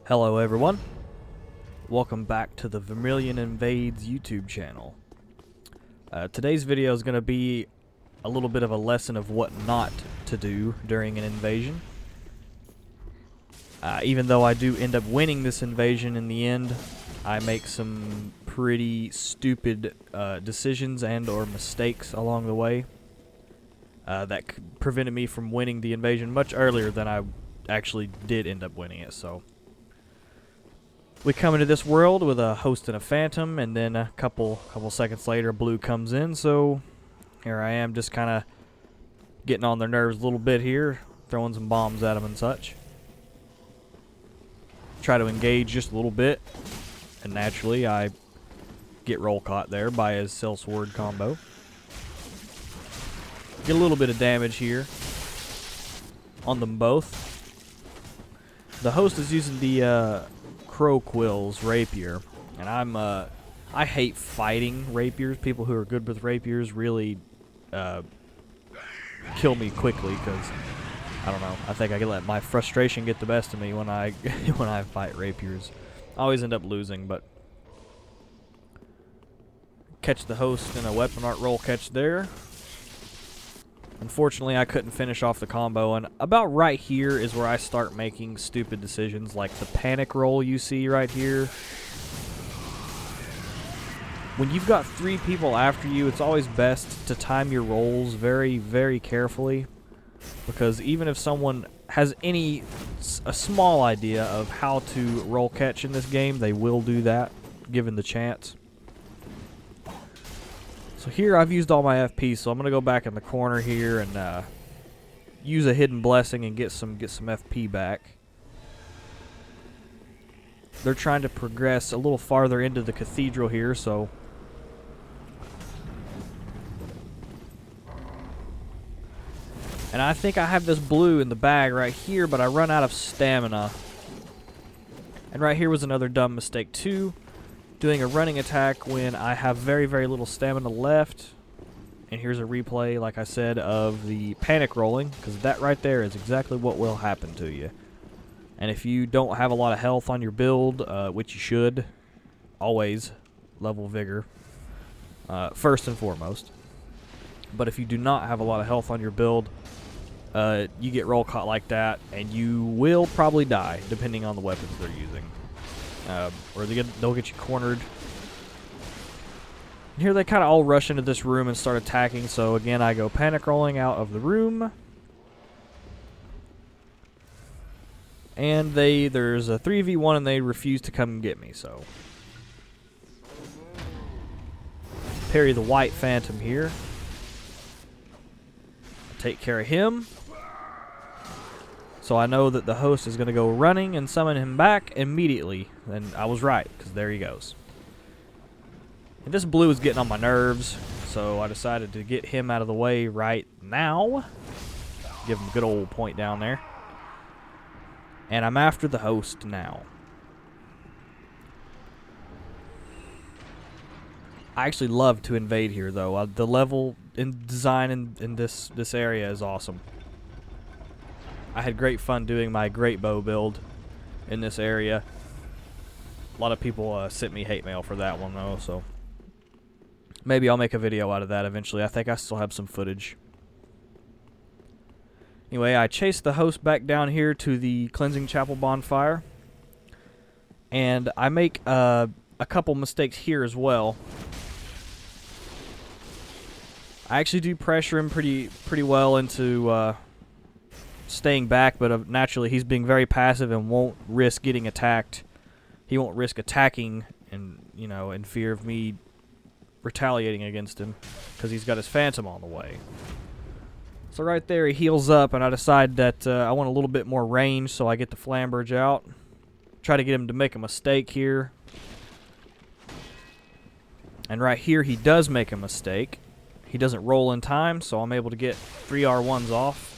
Hello everyone, welcome back to the Vermilion Invades YouTube channel. Today's video is going to be a little bit of a lesson of what not to do during an invasion. Even though I do end up winning this invasion in the end, I make some pretty stupid decisions and or mistakes along the way that prevented me from winning the invasion much earlier than I actually did end up winning it. So we come into this world with a host and a phantom, and then a couple seconds later, blue comes in. So here I am, just kind of getting on their nerves a little bit here, throwing some bombs at them and such. Try to engage just a little bit, and naturally I get roll caught there by his sellsword combo. Get a little bit of damage here on them both. The host is using the Crow Quill's rapier, and I hate fighting rapiers. People who are good with rapiers really kill me quickly because I don't know. I think I can let my frustration get the best of me when I when I fight rapiers. I always end up losing, but catch the host in a weapon art roll catch there. Unfortunately, I couldn't finish off the combo, and about right here is where I start making stupid decisions, like the panic roll you see right here. When you've got 3 people after you, it's always best to time your rolls very, very carefully, because even if someone has a small idea of how to roll catch in this game, they will do that, given the chance. So here I've used all my FP, so I'm going to go back in the corner here and use a hidden blessing and get some FP back. They're trying to progress a little farther into the cathedral here, so and I think I have this blue in the bag right here, but I run out of stamina. And right here was another dumb mistake too. Doing a running attack when I have very, very little stamina left. And here's a replay, like I said, of the panic rolling, because that right there is exactly what will happen to you. And if you don't have a lot of health on your build, which you should, always level vigor first and foremost. But if you do not have a lot of health on your build, you get roll caught like that, and you will probably die, depending on the weapons they're using. Or they'll get you cornered. And here they kind of all rush into this room and start attacking, so again I go panic rolling out of the room. And there's a 3v1 and they refuse to come and get me, so parry the white phantom here. Take care of him. So I know that the host is going to go running and summon him back immediately. And I was right, because there he goes. And this blue is getting on my nerves, so I decided to get him out of the way right now. Give him a good old point down there. And I'm after the host now. I actually love to invade here, though. The level and design in this area is awesome. I had great fun doing my great bow build in this area. A lot of people sent me hate mail for that one, though, so maybe I'll make a video out of that eventually. I think I still have some footage. Anyway, I chased the host back down here to the cleansing chapel bonfire, and I make a couple mistakes here as well. I actually do pressure him pretty well into staying back, but naturally he's being very passive and won't risk getting attacked. He won't risk attacking in fear of me retaliating against him, because he's got his phantom on the way. So right there he heals up, and I decide that I want a little bit more range, so I get the flamberge out. Try to get him to make a mistake here. And right here he does make a mistake. He doesn't roll in time, so I'm able to get 3 R1s off.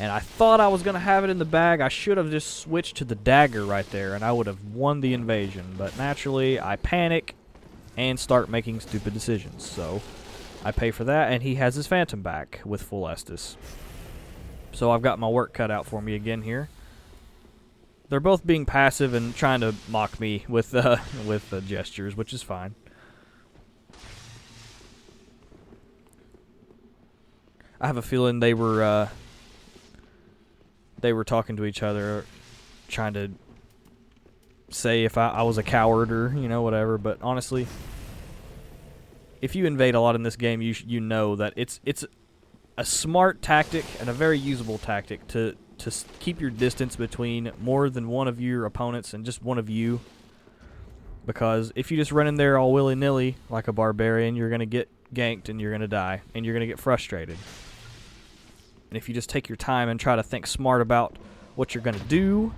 And I thought I was going to have it in the bag. I should have just switched to the dagger right there, and I would have won the invasion. But naturally, I panic and start making stupid decisions. So I pay for that, and he has his phantom back with full Estus. So I've got my work cut out for me again here. They're both being passive and trying to mock me with gestures, which is fine. I have a feeling they were talking to each other, trying to say if I was a coward or, you know, whatever. But honestly, if you invade a lot in this game, you know that it's a smart tactic and a very usable tactic to keep your distance between more than one of your opponents and just one of you. Because if you just run in there all willy-nilly like a barbarian, you're going to get ganked and you're going to die and you're going to get frustrated. And if you just take your time and try to think smart about what you're going to do,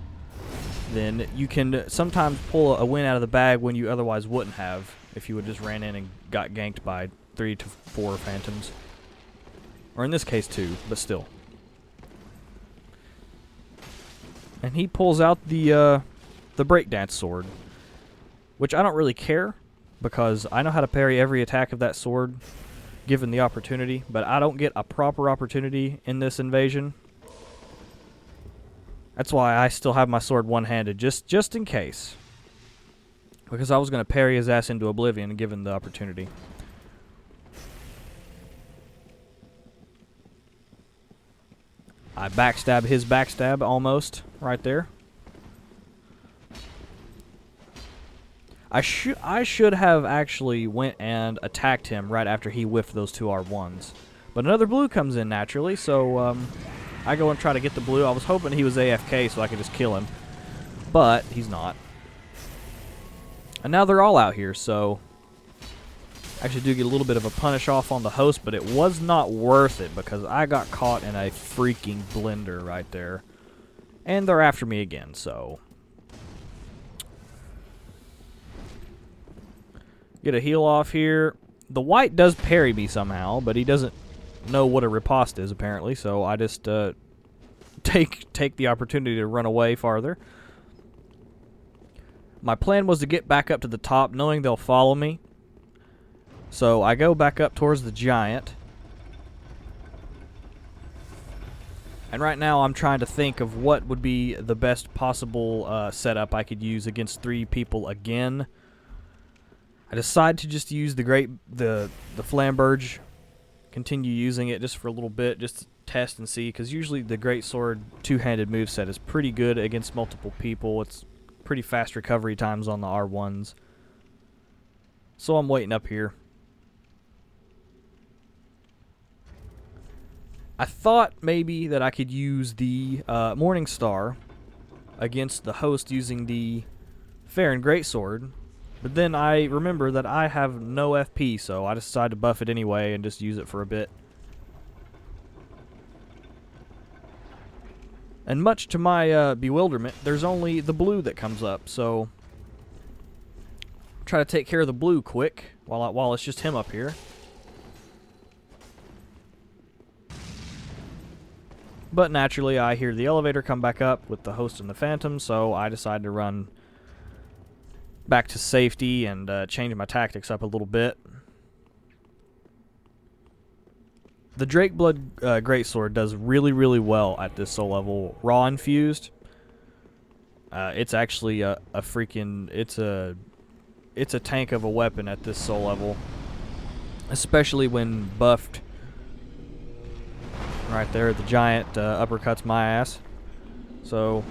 then you can sometimes pull a win out of the bag when you otherwise wouldn't have if you would just ran in and got ganked by 3 to 4 phantoms. Or in this case 2, but still. And he pulls out the breakdance sword, which I don't really care because I know how to parry every attack of that sword given the opportunity, but I don't get a proper opportunity in this invasion. That's why I still have my sword one-handed, just in case. Because I was going to parry his ass into oblivion given the opportunity. I backstab his backstab almost right there. I should have actually went and attacked him right after he whiffed those 2 R1s. But another blue comes in naturally, so I go and try to get the blue. I was hoping he was AFK so I could just kill him. But he's not. And now they're all out here, so I actually do get a little bit of a punish off on the host, but it was not worth it because I got caught in a freaking blender right there. And they're after me again, so get a heal off here. The white does parry me somehow, but he doesn't know what a riposte is apparently, so I just take the opportunity to run away farther. My plan was to get back up to the top knowing they'll follow me. So I go back up towards the giant. And right now I'm trying to think of what would be the best possible setup I could use against 3 people again. I decided to just use the Flamberge, continue using it just for a little bit, just to test and see, because usually the Greatsword two-handed moveset is pretty good against multiple people. It's pretty fast recovery times on the R1s. So I'm waiting up here. I thought maybe that I could use the Morning Star against the host using the Farron Greatsword. But then I remember that I have no FP, so I decided to buff it anyway and just use it for a bit. And much to my bewilderment, there's only the blue that comes up, so try to take care of the blue quick while it's just him up here. But naturally, I hear the elevator come back up with the host and the phantom, so I decide to run back to safety and change my tactics up a little bit. The Drakeblood Greatsword does really, really well at this soul level. Raw infused. It's actually a freaking... It's a tank of a weapon at this soul level. Especially when buffed. Right there, the giant uppercuts my ass. So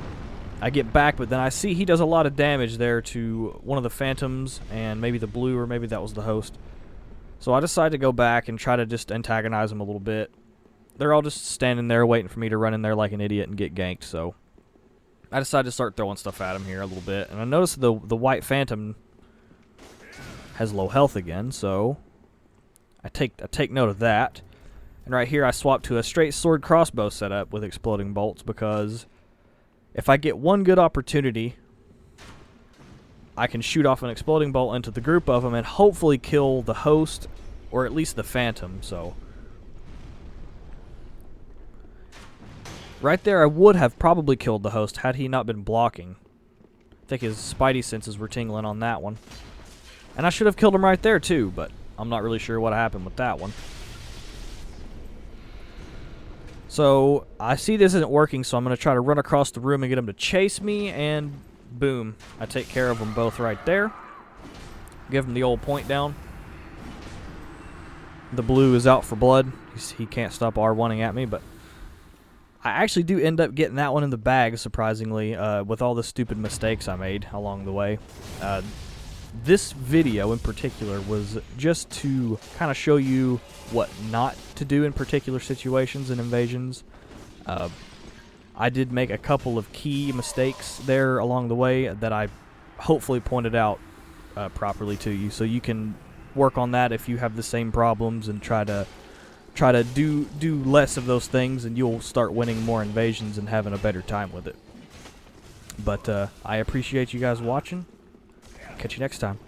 I get back, but then I see he does a lot of damage there to one of the phantoms and maybe the blue, or maybe that was the host. So I decide to go back and try to just antagonize them a little bit. They're all just standing there waiting for me to run in there like an idiot and get ganked, so I decided to start throwing stuff at him here a little bit. And I noticed the white phantom has low health again, so I take note of that. And right here I swap to a straight sword crossbow setup with exploding bolts, because if I get one good opportunity, I can shoot off an exploding bolt into the group of them and hopefully kill the host, or at least the phantom. So right there I would have probably killed the host had he not been blocking. I think his spidey senses were tingling on that one. And I should have killed him right there too, but I'm not really sure what happened with that one. So I see this isn't working, so I'm going to try to run across the room and get him to chase me, and boom, I take care of them both right there. Give him the old point down. The blue is out for blood. He can't stop R1ing at me, but I actually do end up getting that one in the bag, surprisingly, with all the stupid mistakes I made along the way. This video in particular was just to kind of show you what not to do in particular situations and invasions. I did make a couple of key mistakes there along the way that I hopefully pointed out properly to you, so you can work on that if you have the same problems and try to do less of those things, and you'll start winning more invasions and having a better time with it. But I appreciate you guys watching. Catch you next time.